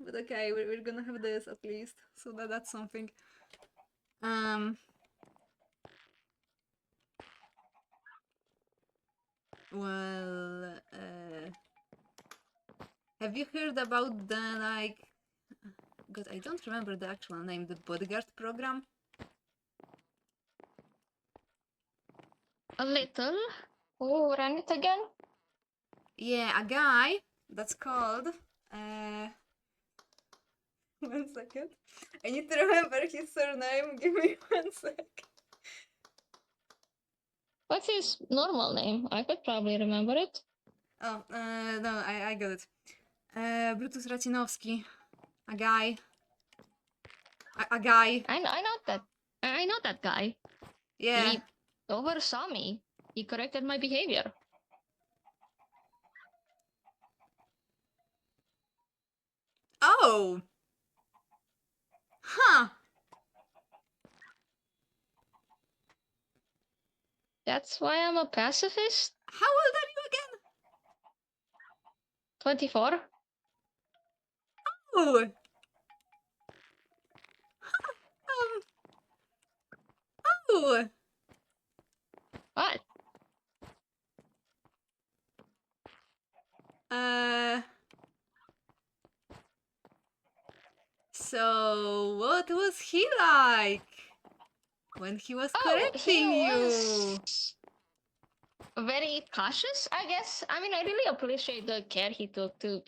but okay, we're gonna have this at least, so that's something. Well, have you heard about the, like, God, I don't remember the actual name, the bodyguard program? A little. Oh, run it again? Yeah, a guy that's called, 1 second. I need to remember his surname, give me 1 sec. What's his normal name? I could probably remember it. Oh, no, I got it. Brutus Racinowski. A guy. A guy. I know that. I know that guy. Yeah. He oversaw me. He corrected my behavior. Oh! Huh! That's why I'm a pacifist? How old are you again? 24? Oh! Oh! What? So, what was he like when he was correcting he you? was very cautious, I guess. I mean, I really appreciate the care he took to,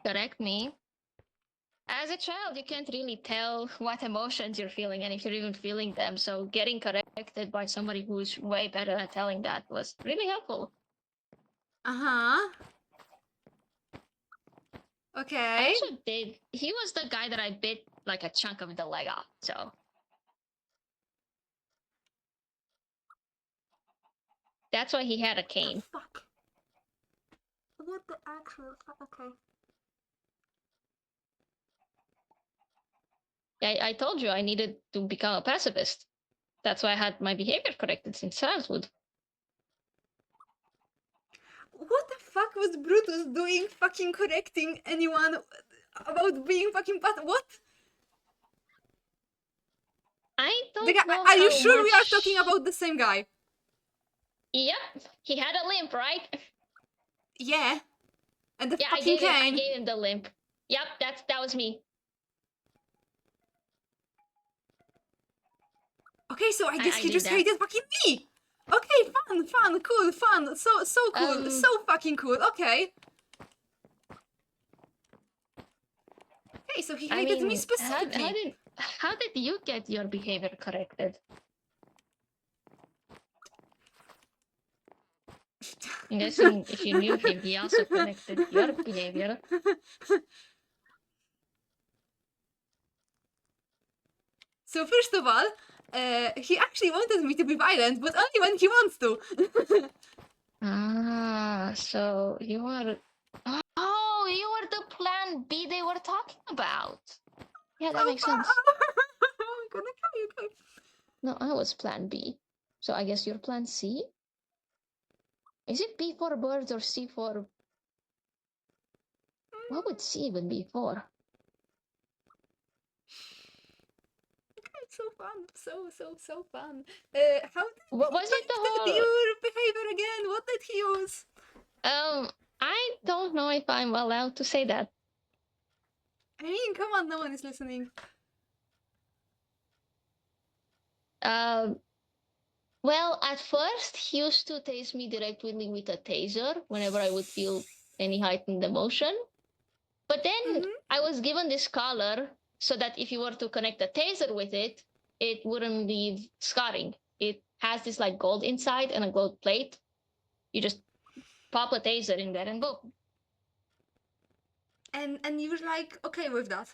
correct me. As a child, you can't really tell what emotions you're feeling and if you're even feeling them. So getting corrected by somebody who's way better at telling that was really helpful. Uh-huh. I Okay. also did. He was the guy that I bit like a chunk of the leg off. So that's why he had a cane. Oh, fuck. What the actual fuck? Okay. I told you I needed to become a pacifist. That's why I had my behavior corrected since childhood. What the fuck was Brutus doing fucking correcting anyone about being fucking what? I don't The guy, know are you how sure much... we are talking about the same guy? Yep, he had a limp, right? Yeah. And the Yeah, fucking cane. I gave him the limp. Yep, that was me. Okay, so I guess I he did just that. hated fucking me. Okay, fun, cool, fun, so cool, so fucking cool. Okay. Okay, so he hated me specifically. How did you get your behavior corrected? I'm guessing if you knew him, he also corrected your behavior. So first of all, he actually wanted me to be violent, but only when he wants to. So you were... Oh, you were the plan B they were talking about. Yeah, that makes sense. I'm gonna kill you, guys. No, I was plan B. So I guess you're plan C? Is it B for birds or C for... What would C even be for? It's so fun, so fun. How did What was it the whole... your behavior again? What did he use? I don't know if I'm allowed to say that. I mean, come on, no one is listening. Well, at first, he used to tase me directly with a taser whenever I would feel any heightened emotion. But then I was given this collar so that if you were to connect a taser with it, it wouldn't leave scarring. It has this like gold inside and a gold plate. You just pop a taser in there and boom. And you were like, okay with that?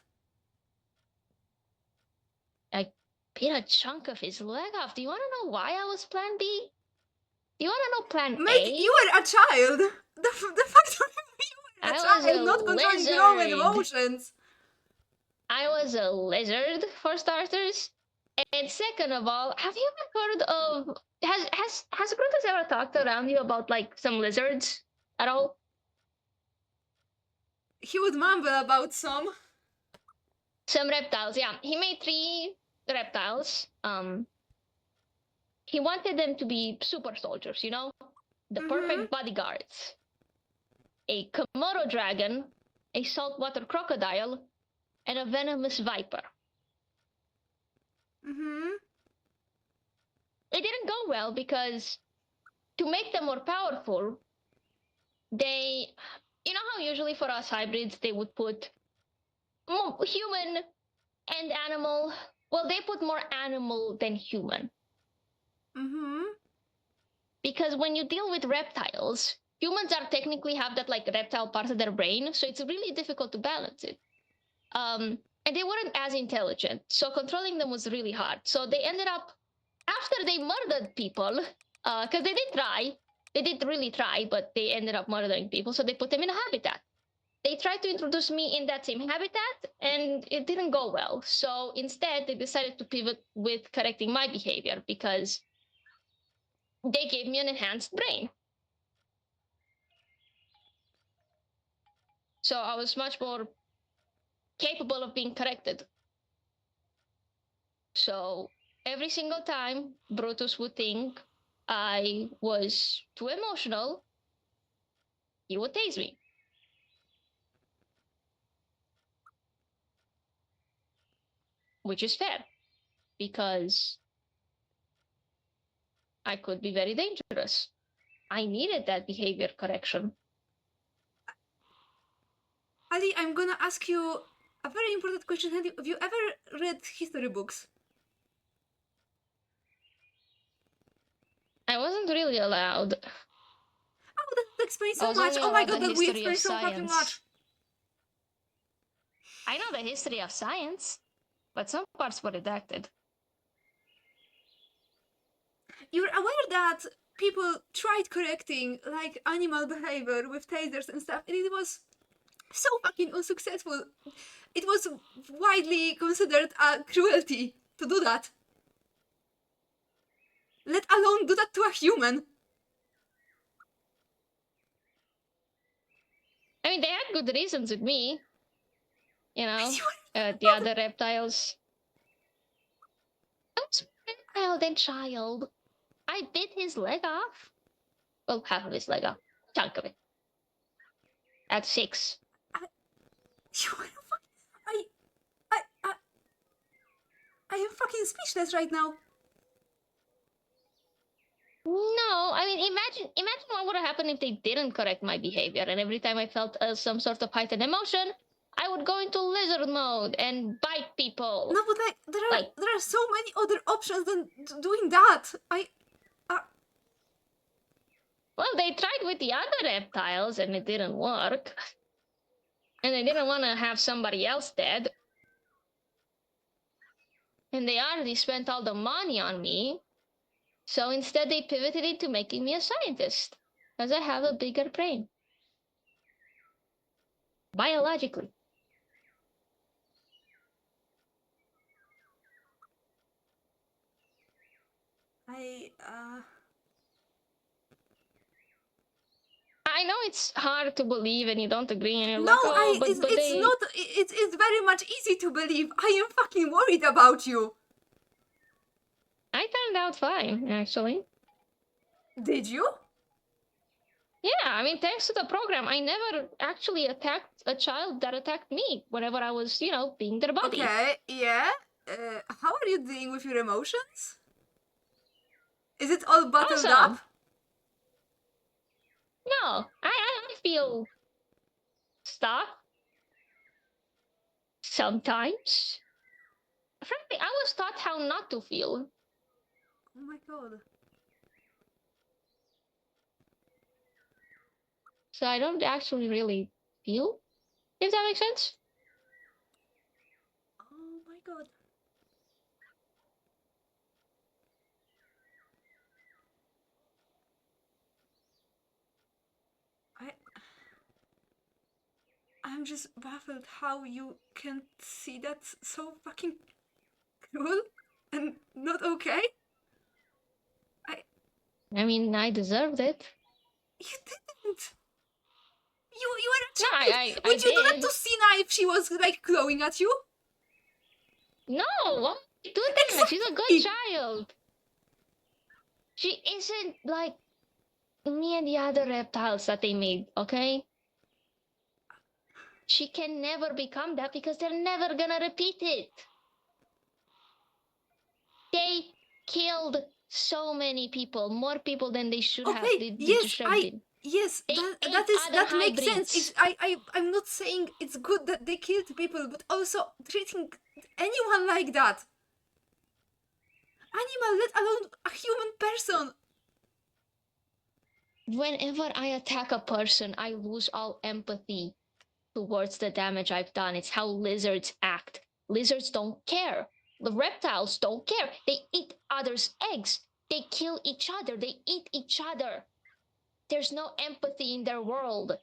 I bit a chunk of his leg off. Do you want to know why I was plan B? Do you want to know plan Mate, A? you were a child. The fact that you were a child, not controlling your own emotions. I was a lizard for starters. And second of all, have you ever heard of... Has Brutus ever talked around you about like some lizards at all? he would mumble about some. Some reptiles, yeah. He made 3 reptiles. He wanted them to be super soldiers, you know? The perfect bodyguards. A Komodo dragon, a saltwater crocodile, and a venomous viper. It didn't go well because to make them more powerful, they, you know how usually for us hybrids they would put human and animal. Well, they put more animal than human. Because when you deal with reptiles, humans are technically have that like reptile part of their brain, so it's really difficult to balance it. And they weren't as intelligent, so controlling them was really hard. So they ended up, after they murdered people, because they did really try, but they ended up murdering people, so they put them in a habitat. They tried to introduce me in that same habitat, and it didn't go well. So instead, they decided to pivot with correcting my behavior because they gave me an enhanced brain. So I was much more capable of being corrected. So every single time, Brutus would think I was too emotional, he would tase me. Which is fair, because I could be very dangerous. I needed that behavior correction. Ali, I'm gonna ask you a very important question. Have you ever read history books? I wasn't really allowed. Oh, that explains I so was much. only Oh my allowed god, the that we history of explain so fucking science. much. I know the history of science, but some parts were redacted. You're aware that people tried correcting like animal behavior with tasers and stuff, and it was so fucking unsuccessful. It was widely considered a cruelty to do that. Let alone do that to a human. I mean, they had good reasons with me. You know, the Oh, other reptiles. I was more reptile than child. I bit his leg off. Well, half of his leg off. Chunk of it. At 6. I am fucking speechless right now. No, I mean, imagine what would have happened if they didn't correct my behavior, and every time I felt some sort of heightened emotion, I would go into lizard mode and bite people. No, but like there are so many other options than doing that. Well, they tried with the other reptiles and it didn't work. And they didn't want to have somebody else dead. And they already spent all the money on me. So instead they pivoted into making me a scientist. Because I have a bigger brain. Biologically. I know it's hard to believe and you don't agree and you're No, like, oh, but it's they... not. It's very much easy to believe. I am fucking worried about you. I turned out fine, actually. Did you? Yeah, I mean, thanks to the program, I never actually attacked a child that attacked me whenever I was, you know, being their buddy. Okay, yeah. How are you dealing with your emotions? Is it all bottled Awesome. up? No, I feel stuff sometimes. Frankly, I was taught how not to feel. Oh my god. So I don't actually really feel, if that makes sense. Oh my god. I'm just baffled how you can see that so fucking cruel and not okay. I mean, I deserved it. You didn't. You were a No, child. I Would you do that did. to Sina if she was like glowing at you? No, why would you do that? She's a good Exactly. child. She isn't like me and the other reptiles that they made, okay? She can never become that because they're never gonna repeat it. They killed so many people, more people than they should have. Okay, They yes, just shoved in. yes, They ate that is other that makes sense. hybrids. I'm not saying it's good that they killed people, but also treating anyone like that. Animal, let alone a human person. Whenever I attack a person, I lose all empathy towards the damage I've done. It's how lizards act. Lizards don't care. The reptiles don't care. They eat others' eggs. They kill each other. They eat each other. There's no empathy in their world.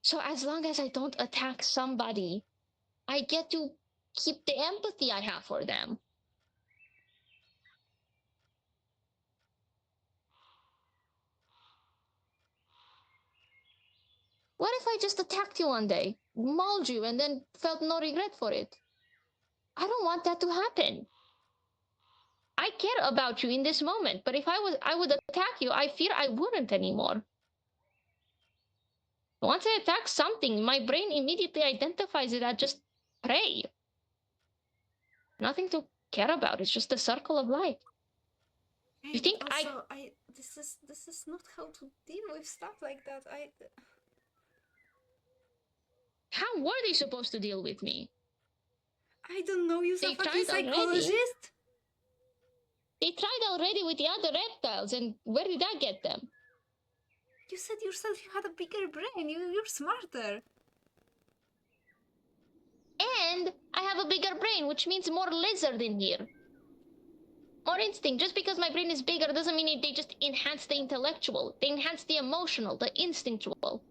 So as long as I don't attack somebody, I get to keep the empathy I have for them. What if I just attacked you one day, mauled you, and then felt no regret for it? I don't want that to happen. I care about you in this moment, but if I would attack you, I fear I wouldn't anymore. Once I attack something, my brain immediately identifies it as just prey. Nothing to care about. It's just the circle of life. Hey, You but think also, this is not how to deal with stuff like that. how were they supposed to deal with me? I don't know. You're a They fucking tried already. psychologist. They tried already with the other reptiles, and where did I get them? You said yourself you had a bigger brain. You're smarter. And I have a bigger brain, which means more lizard in here. More instinct. Just because my brain is bigger doesn't mean they just enhance the intellectual. They enhance the emotional, the instinctual.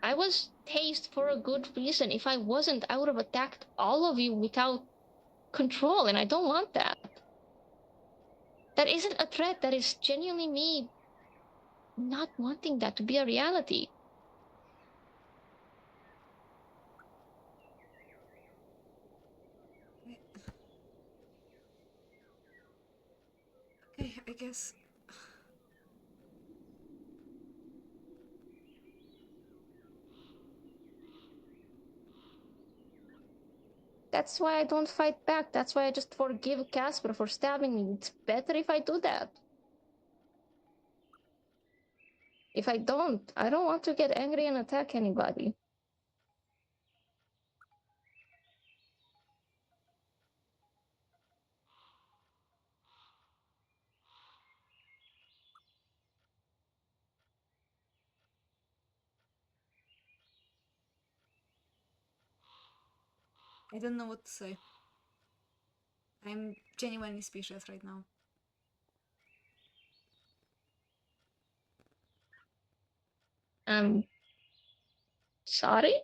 I was tased for a good reason. If I wasn't, I would have attacked all of you without control, and I don't want that. That isn't a threat. That is genuinely me not wanting that to be a reality. Okay, I guess. That's why I don't fight back. That's why I just forgive Casper for stabbing me. It's better if I do that. If I don't want to get angry and attack anybody. I don't know what to say. I'm genuinely speechless right now. Sorry?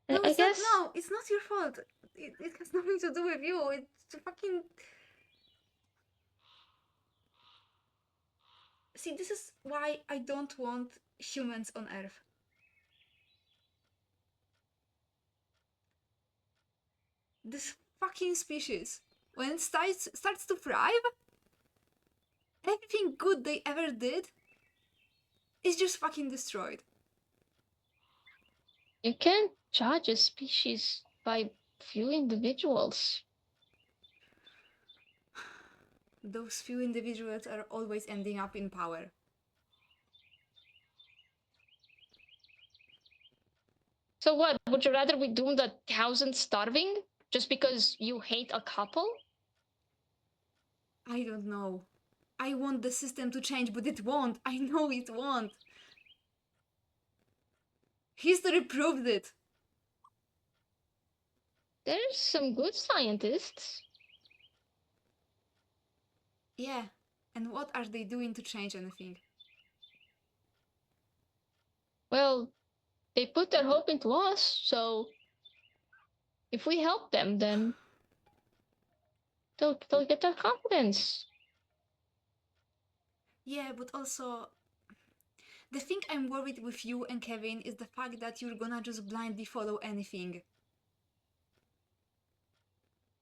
No, I it's not. guess. No, it's not your fault. It has nothing to do with you. It's fucking. See, this is why I don't want humans on Earth. This fucking species, when it starts to thrive, everything good they ever did is just fucking destroyed. You can't judge a species by few individuals. Those few individuals are always ending up in power. So what? Would you rather we doom the thousands starving just because you hate a couple? I don't know. I want the system to change, but it won't. I know it won't. History proved it. There's some good scientists. Yeah, and what are they doing to change anything? Well, they put their hope into us, so if we help them, then they'll get their confidence. Yeah, but also the thing I'm worried with you and Kevin is the fact that you're gonna just blindly follow anything.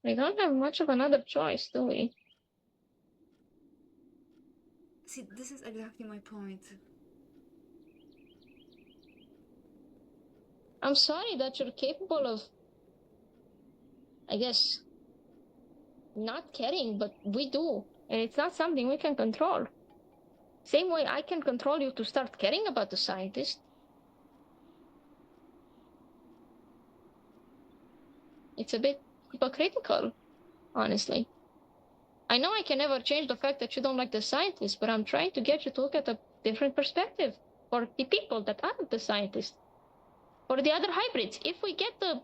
We don't have much of another choice, do we? See, this is exactly my point. I'm sorry that you're capable of, I guess, not caring, but we do. And it's not something we can control. Same way I can control you to start caring about the scientist. It's a bit hypocritical, honestly. I know I can never change the fact that you don't like the scientist, but I'm trying to get you to look at a different perspective for the people that aren't the scientists, for the other hybrids. If we get the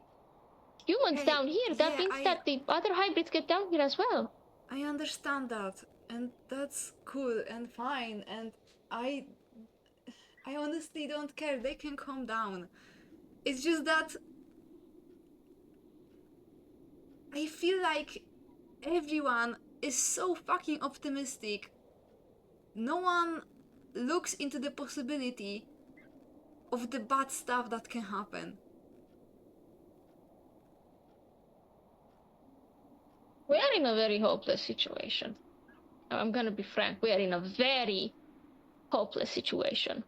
humans Hey, down here, that yeah, means that the other hybrids get down here as well. I understand that, and that's cool and fine, and I I honestly don't care. They can calm down. It's just that I feel like everyone is so fucking optimistic. No one looks into the possibility of the bad stuff that can happen. We are in a very hopeless situation. I'm gonna be frank, we are in a very hopeless situation.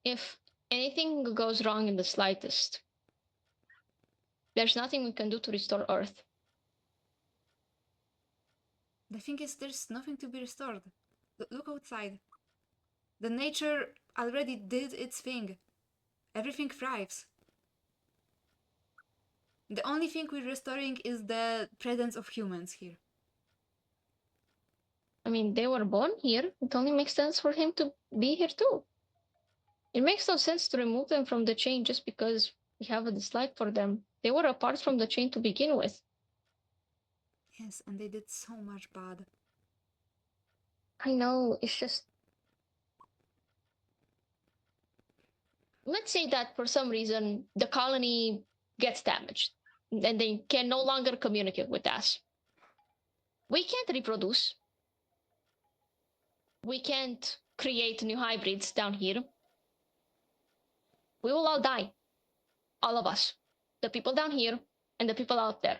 If anything goes wrong in the slightest, there's nothing we can do to restore Earth. The thing is, there's nothing to be restored. Look outside. The nature already did its thing. Everything thrives. The only thing we're restoring is the presence of humans here. I mean, they were born here. It only makes sense for him to be here too. It makes no sense to remove them from the chain just because we have a dislike for them. They were apart from the chain to begin with. Yes, and they did so much bad. I know, it's just. Let's say that for some reason the colony gets damaged and they can no longer communicate with us. We can't reproduce. We can't create new hybrids down here. We will all die. All of us. The people down here and the people out there.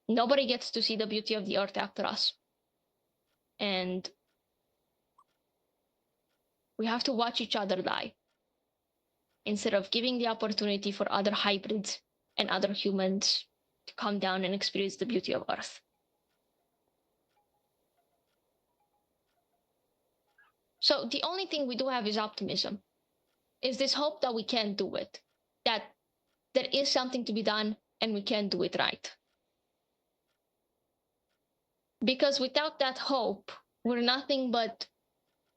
Nobody gets to see the beauty of the earth after us. And we have to watch each other die instead of giving the opportunity for other hybrids and other humans to come down and experience the beauty of earth. So the only thing we do have is optimism, is this hope that we can do it, that there is something to be done and we can do it right. Because without that hope, we're nothing but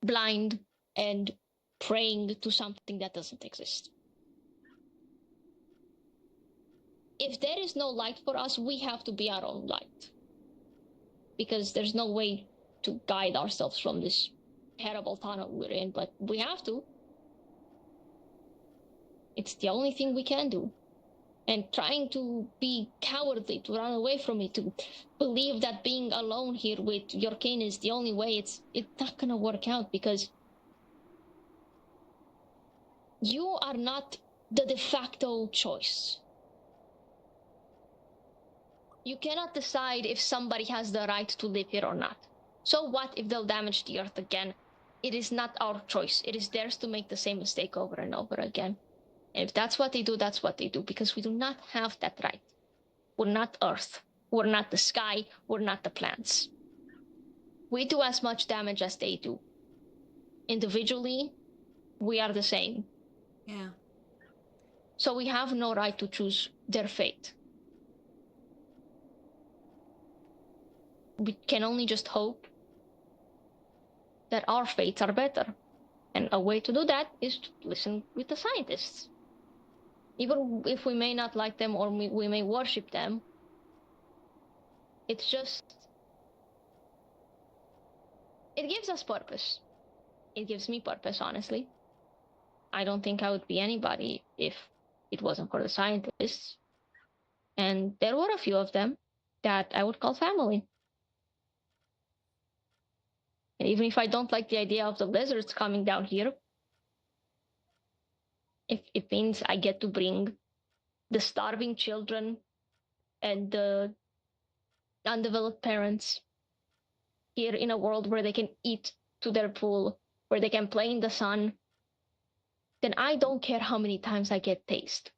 blind and praying to something that doesn't exist. If there is no light for us, we have to be our own light. Because there's no way to guide ourselves from this terrible tunnel we're in, but we have to. It's the only thing we can do. And trying to be cowardly, to run away from it, to believe that being alone here with your kin is the only way, it's not gonna work out, because you are not the de facto choice. You cannot decide if somebody has the right to live here or not. So what if they'll damage the earth again? It is not our choice. It is theirs to make the same mistake over and over again. And if that's what they do, that's what they do, because we do not have that right. We're not Earth. We're not the sky. We're not the plants. We do as much damage as they do. Individually, we are the same. Yeah. So we have no right to choose their fate. We can only just hope that our fates are better. And a way to do that is to listen with the scientists. Even if we may not like them or we may worship them, It's just, it gives us purpose. It gives me purpose, honestly. I don't think I would be anybody if it wasn't for the scientists. And there were a few of them that I would call family. And even if I don't like the idea of the lizards coming down here, if it means I get to bring the starving children and the undeveloped parents here in a world where they can eat to their full, where they can play in the sun, then I don't care how many times I get tased.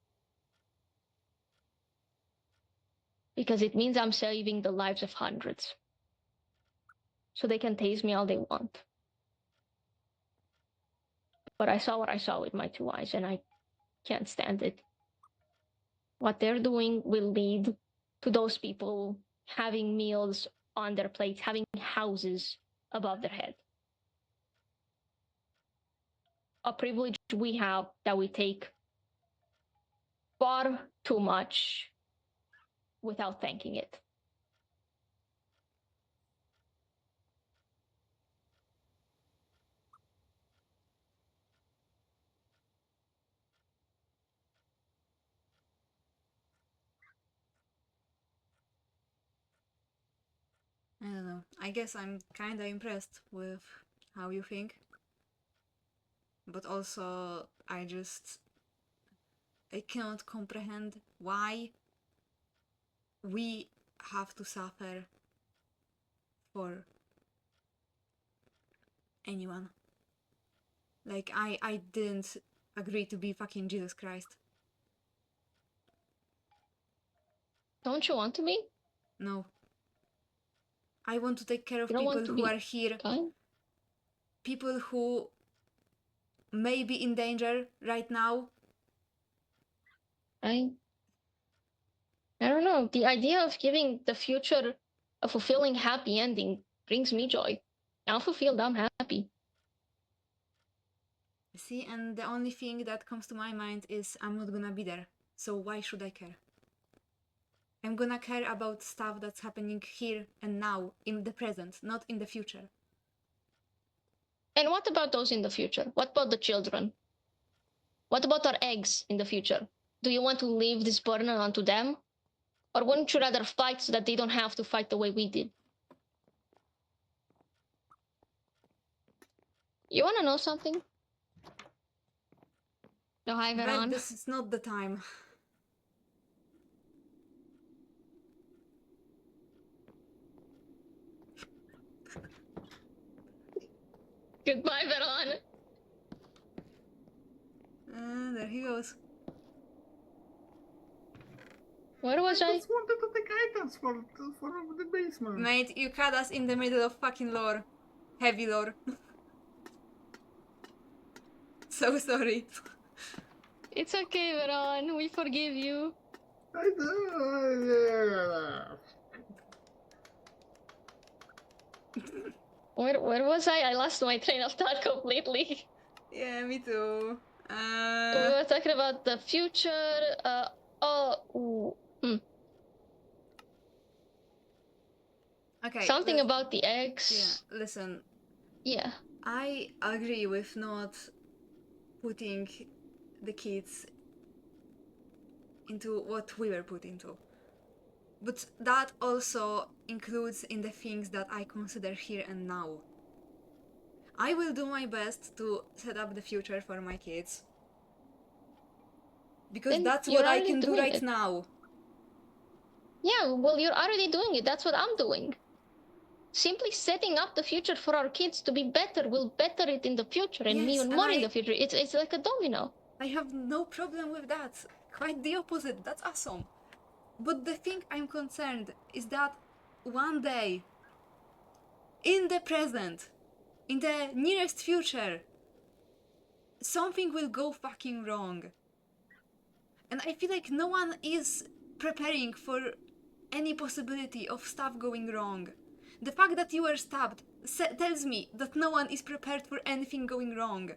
Because it means I'm saving the lives of hundreds. So they can tase me all they want. But I saw what I saw with my 2 eyes, and I can't stand it. What they're doing will lead to those people having meals on their plates, having houses above their head. A privilege we have that we take far too much without thanking it. I don't know. I guess I'm kinda impressed with how you think. But also, I cannot comprehend why we have to suffer for anyone. Like, I didn't agree to be fucking Jesus Christ. Don't you want to be? No. I want to take care of You don't people want to who be are here, kind? people who may be in danger right now. I don't know. The idea of giving the future a fulfilling happy ending brings me joy. I'm fulfilled, I'm happy. See, and the only thing that comes to my mind is I'm not gonna be there. So why should I care? I'm gonna care about stuff that's happening here and now, in the present, not in the future. And what about those in the future? What about the children? What about our eggs in the future? Do you want to leave this burden onto them? Or wouldn't you rather fight so that they don't have to fight the way we did? You want to know something? No, hi, But Veron. this is not the time. Goodbye, Veron. There he goes. Where was I? just wanted to take items for the basement. Mate, you cut us in the middle of fucking lore. Heavy lore. So sorry. It's okay, Veron. We forgive you. I do. Where was I? I lost my train of thought completely. Yeah, me too. We were talking about the future. Okay. Something about the eggs. Yeah, listen. Yeah. I agree with not putting the kids into what we were put into. But that also includes in the things that I consider here and now. I will do my best to set up the future for my kids. Because Then that's you're what I already can do doing right it. now. Yeah, well, you're already doing it. That's what I'm doing. Simply setting up the future for our kids to be better will better it in the future and Yes, even and more in the future. It's like a domino. I have no problem with that. Quite the opposite. That's awesome. But the thing I'm concerned is that one day, in the present, in the nearest future, something will go fucking wrong. And I feel like no one is preparing for any possibility of stuff going wrong. The fact that you were stabbed tells me that no one is prepared for anything going wrong.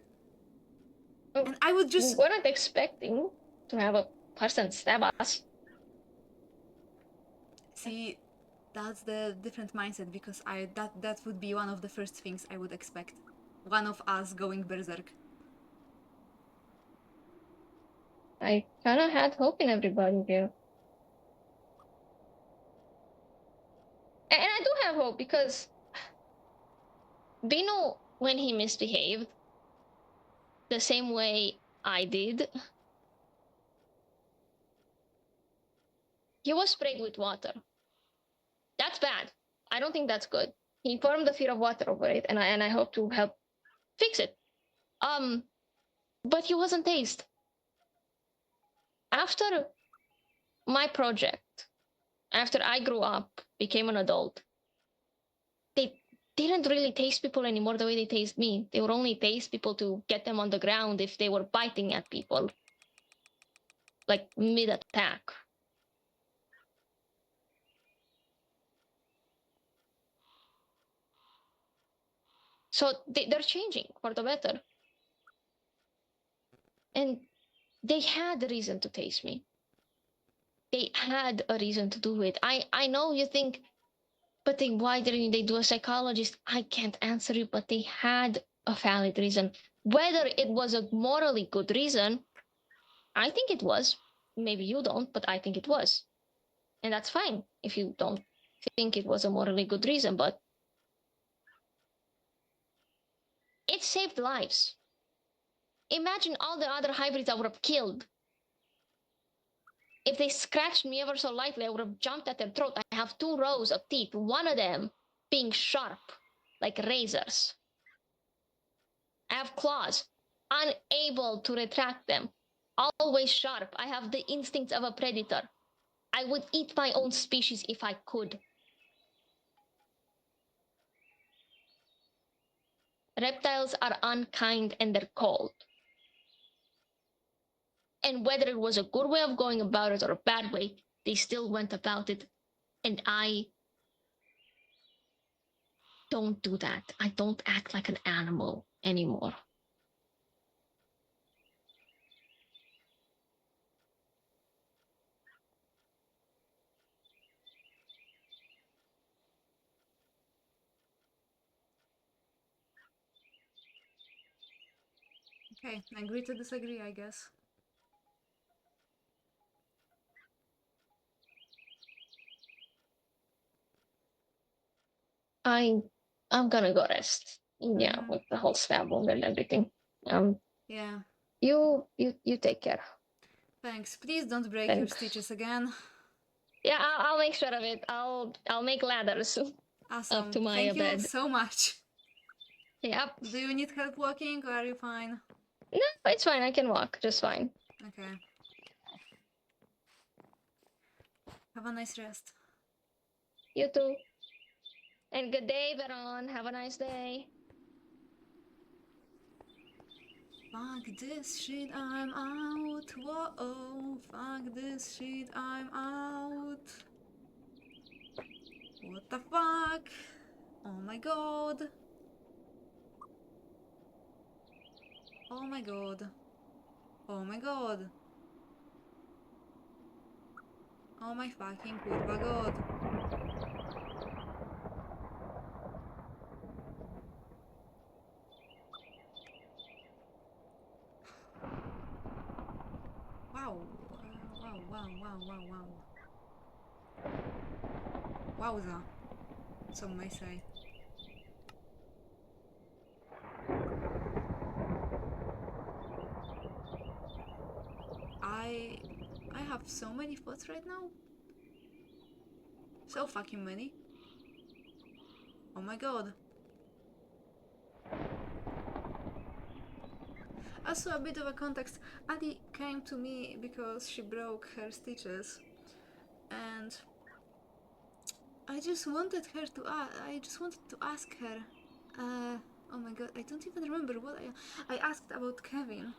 And I would just... We weren't expecting to have a person stab us. See, That's the different mindset, because that would be one of the first things I would expect. One of us going berserk. I kind of had hope in everybody here. And I do have hope because Bino, when he misbehaved, the same way I did, he was sprayed with water. That's bad. I don't think that's good. He formed the fear of water over it, and I hope to help fix it. But he wasn't tased. After my project, after I grew up, became an adult, they didn't really taste people anymore the way they taste me. They would only taste people to get them on the ground if they were biting at people, like mid-attack. So they're changing for the better. And they had a reason to taste me. They had a reason to do it. I know you think, but then why didn't they do a psychologist? I can't answer you, but they had a valid reason. Whether it was a morally good reason, I think it was. Maybe you don't, but I think it was. And that's fine if you don't think it was a morally good reason, but it saved lives. Imagine all the other hybrids I would have killed. If they scratched me ever so lightly, I would have jumped at their throat. I have 2 rows of teeth, one of them being sharp, like razors. I have claws, unable to retract them, always sharp. I have the instincts of a predator. I would eat my own species if I could. Reptiles are unkind and they're cold. And whether it was a good way of going about it or a bad way, they still went about it. And I don't do that. I don't act like an animal anymore. Okay, agree to disagree, I guess. I'm gonna go rest. Yeah, with the whole stab wound and everything. Yeah. You take care. Thanks. Please don't break your Thanks. stitches again. Yeah, I'll make sure of it. I'll make ladders Awesome. up to my Thank you bed. so much. Yep. Do you need help walking, or are you fine? No, it's fine. I can walk just fine. Okay. Have a nice rest. You too. And good day, Veron. Have a nice day. Fuck this shit, I'm out. Whoa, fuck this shit, I'm out. What the fuck? Oh my god. Oh my god. Oh my god. Oh my fucking kurwa god. Wow. Wow. Wowza. Some may say. I have so many thoughts right now. So fucking many. Oh my god. Also, a bit of a context. Adi came to me because she broke her stitches, and I just wanted to ask her. Oh my god, I don't even remember what I asked about Kevin,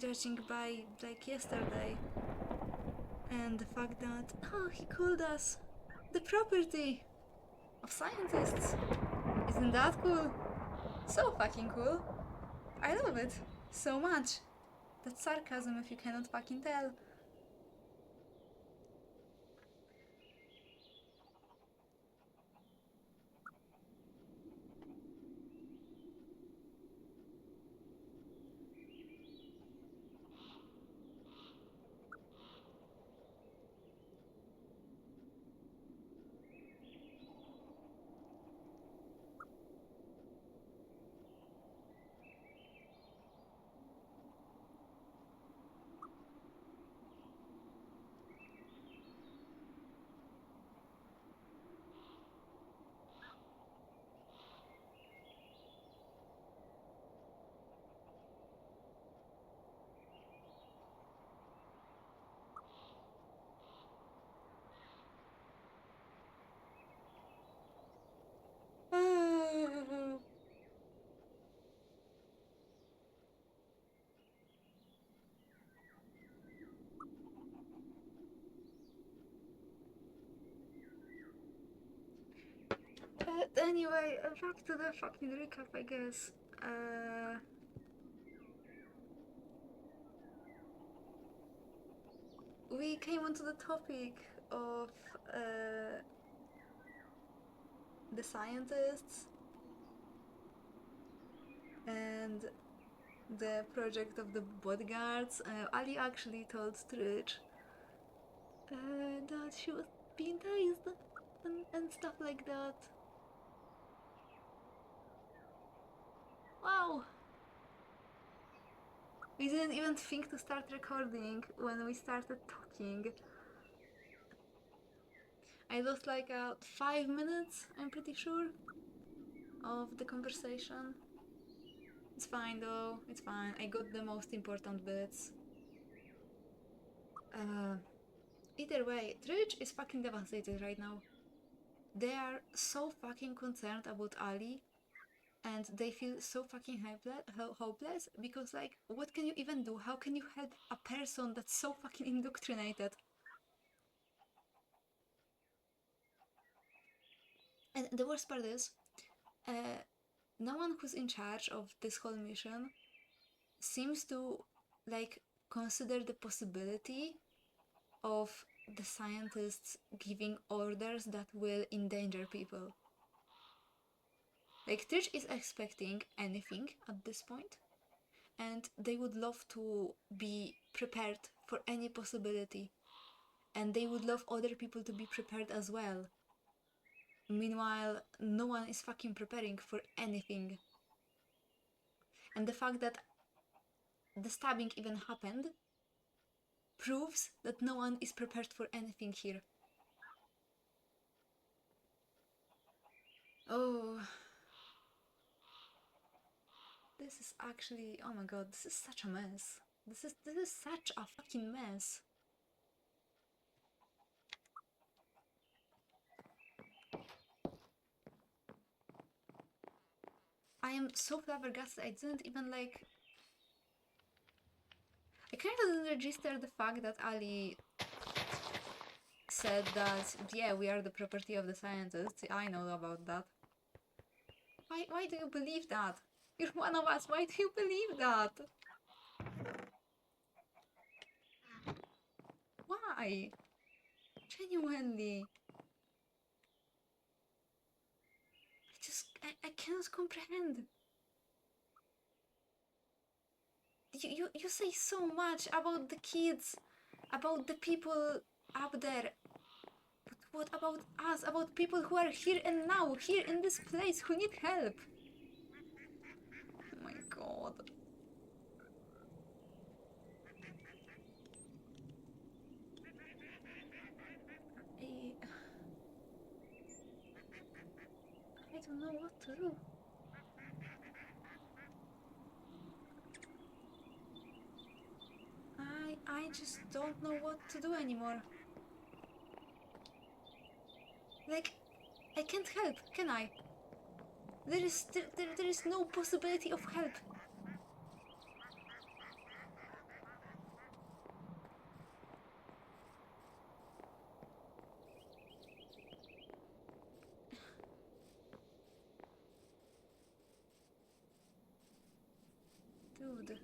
judging by like yesterday, and the fact that he called us the property of scientists. Isn't that cool? So fucking cool. I love it so much. That's sarcasm if you cannot fucking tell. Anyway, back to the fucking recap, I guess. We came onto the topic of the scientists and the project of the bodyguards. Ali actually told Stritch that she was being tased and stuff like that. Wow! We didn't even think to start recording when we started talking. I lost like 5 minutes, I'm pretty sure, of the conversation. It's fine though, it's fine. I got the most important bits. Either way, Tridge is fucking devastated right now. They are so fucking concerned about Ali, and they feel so fucking hopeless because, like, what can you even do? How can you help a person that's so fucking indoctrinated? And the worst part is, no one who's in charge of this whole mission seems to, like, consider the possibility of the scientists giving orders that will endanger people. Like, Trish is expecting anything at this point, and they would love to be prepared for any possibility, and they would love other people to be prepared as well. Meanwhile, no one is fucking preparing for anything. And the fact that the stabbing even happened proves that no one is prepared for anything here. Oh, this is actually, oh my god, this is such a mess. This is such a fucking mess. I am so flabbergasted. I didn't even like. I kind of didn't register the fact that Ali said that, yeah, we are the property of the scientists. I know about that. Why do you believe that? You're one of us. Why do you believe that? Why? Genuinely. I cannot comprehend. You say so much about the kids, about the people up there. But what about us? About people who are here and now, here in this place, who need help? Oh my god. I don't know what to do. I just don't know what to do anymore. Like, I can't help, can I? There is no possibility of help. Dude.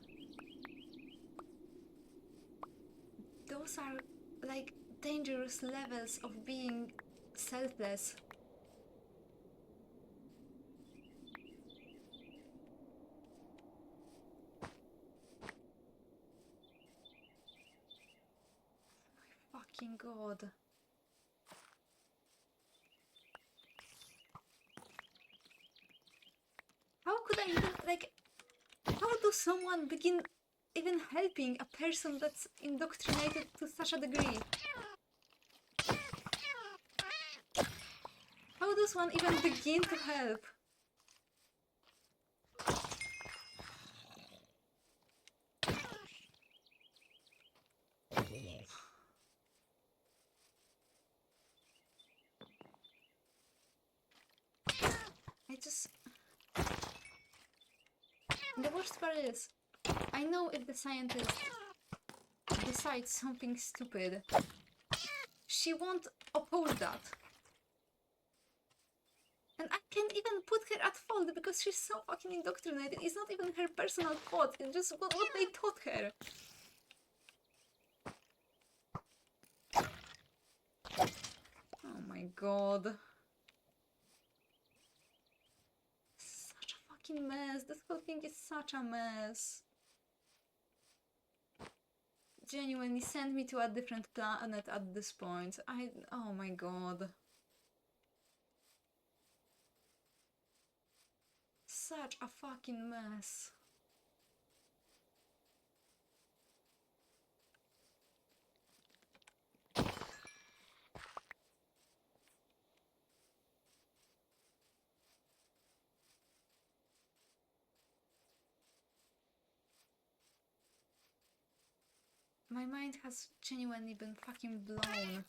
Those are, like, dangerous levels of being selfless. My fucking god. How could I even, like, how do someone begin even helping a person that's indoctrinated to such a degree? How does one even begin to help? I just... The worst part is, I know if the scientist decides something stupid, she won't oppose that. And I can't even put her at fault because she's so fucking indoctrinated. It's not even her personal fault. It's just what they taught her. Oh my god. Such a fucking mess. This whole thing is such a mess. Genuinely send me to a different planet at this point. Oh my god. Such a fucking mess. My mind has genuinely been fucking blown.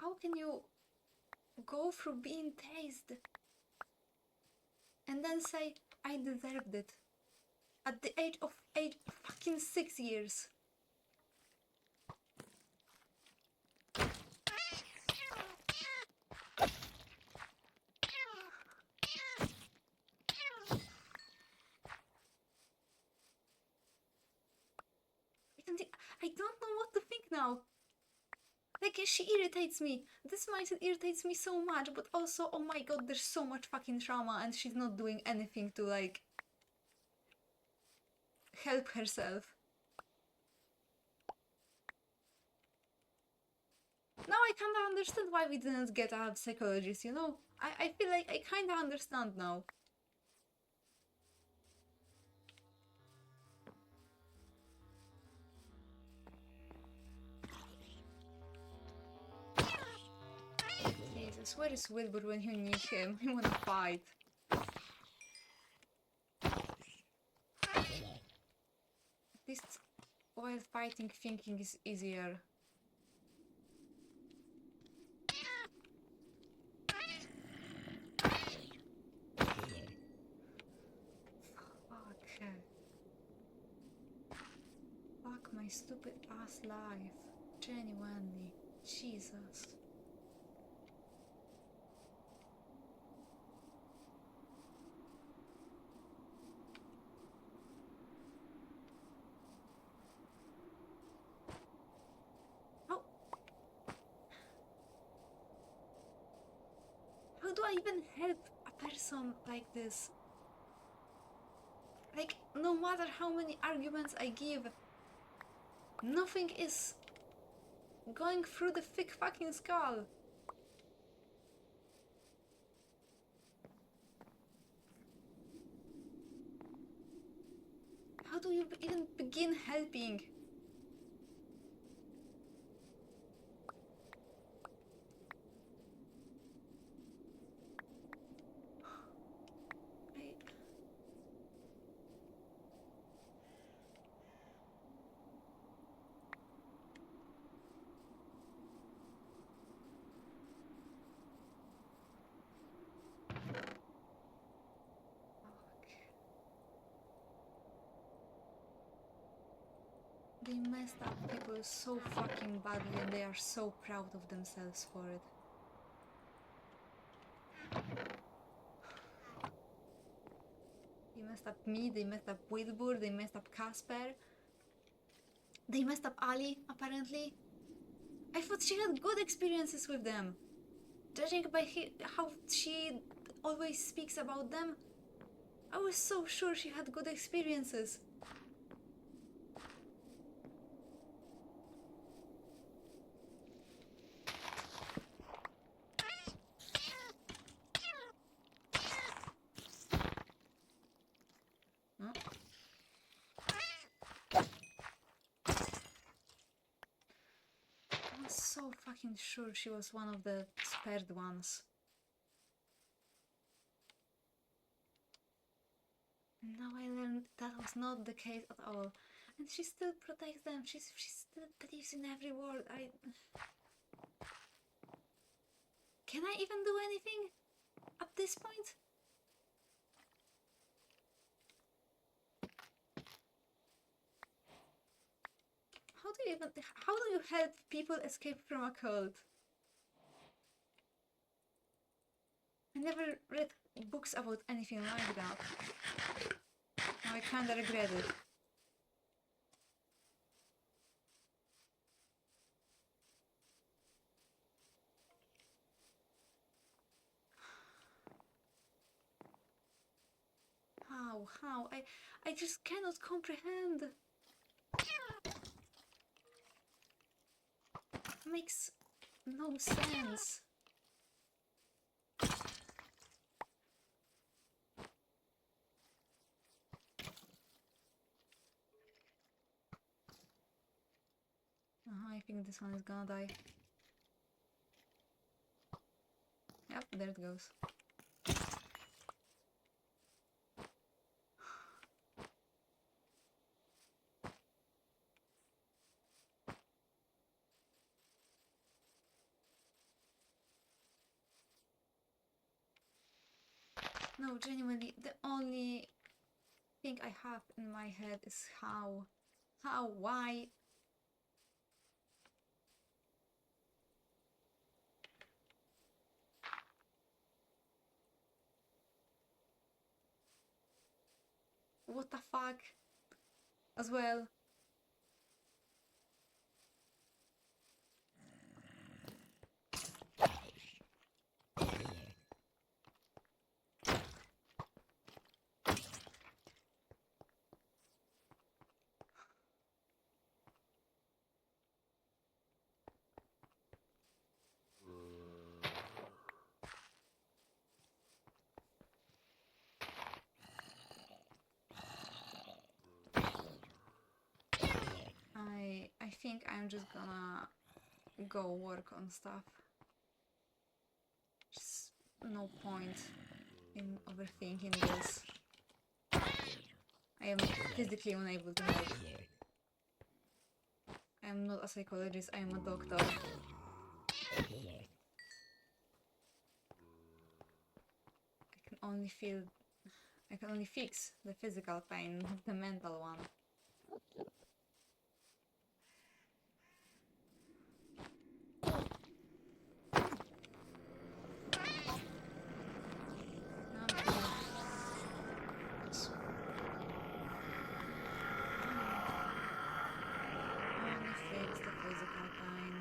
How can you go through being tased and then say, I deserved it? At the age of fucking 6 years. I don't know what to think now. Like, she irritates me. This mindset irritates me so much, but also, oh my god, there's so much fucking trauma and she's not doing anything to, like, help herself. Now I kinda understand why we didn't get a psychologist, you know? I feel like I kinda understand now. Jesus, where is Wilbur when you need him? I wanna fight. At least while fighting, thinking is easier. Fuck. Fuck my stupid ass life. Genuinely. Jesus. How do I even help a person like this? Like, no matter how many arguments I give, nothing is going through the thick fucking skull. How do you even begin helping? I... Fuck. They messed up people so fucking badly and they are so proud of themselves for it. They messed up me, they messed up Wilbur, they messed up Casper. They messed up Ali, apparently. I thought she had good experiences with them. Judging by how she always speaks about them, I was so sure she had good experiences. No. I was so fucking sure she was one of the spared ones. And now I learned that was not the case at all. And she still protects them. She still believes in every word. Can I even do anything at this point? how do you help people escape from a cult? I never read books about anything like that. Now I kinda regret it. How? I just cannot comprehend. Makes no sense. I think this one is gonna die. Yep, there it goes. No, genuinely, the only thing I have in my head is how. How? Why? What the fuck? As well. I think I'm just gonna go work on stuff. Just no point in overthinking this. I am physically unable to help. I am not a psychologist, I am a doctor. I can only fix the physical pain, not the mental one. Only fix the physical pain.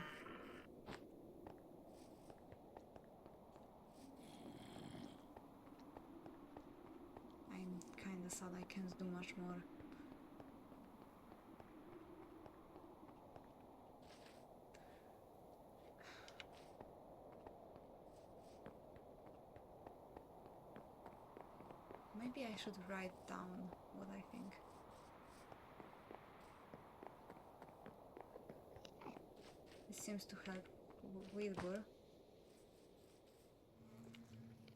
I'm kinda sad I can't do much more. Maybe I should write down what I think. It seems to help Wilbur.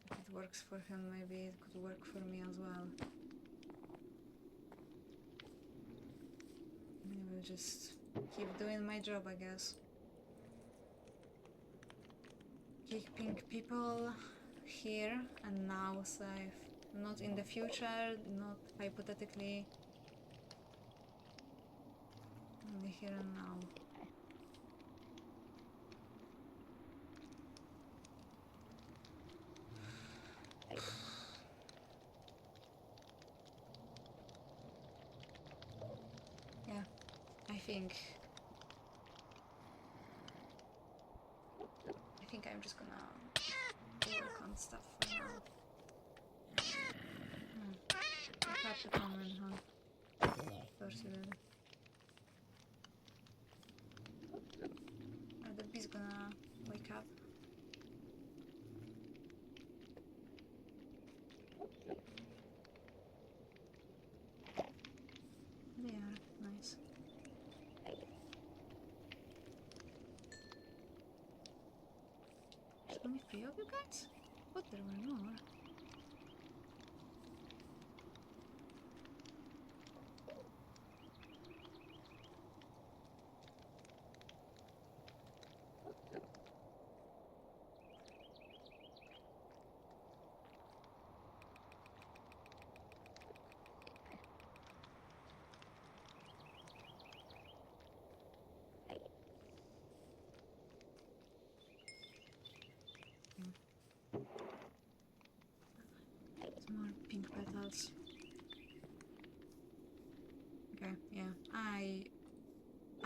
If it works for him, maybe it could work for me as well. I will just keep doing my job, I guess. Keeping people here and now safe. Not in the future, not hypothetically. Only here and now. Yeah, I think I'm just gonna work on stuff for now. I have to come in, huh? Of course you did. Are the bees gonna wake up? They are. Nice. There's only 3 of you guys? What, there were more?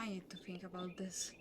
I need to think about this.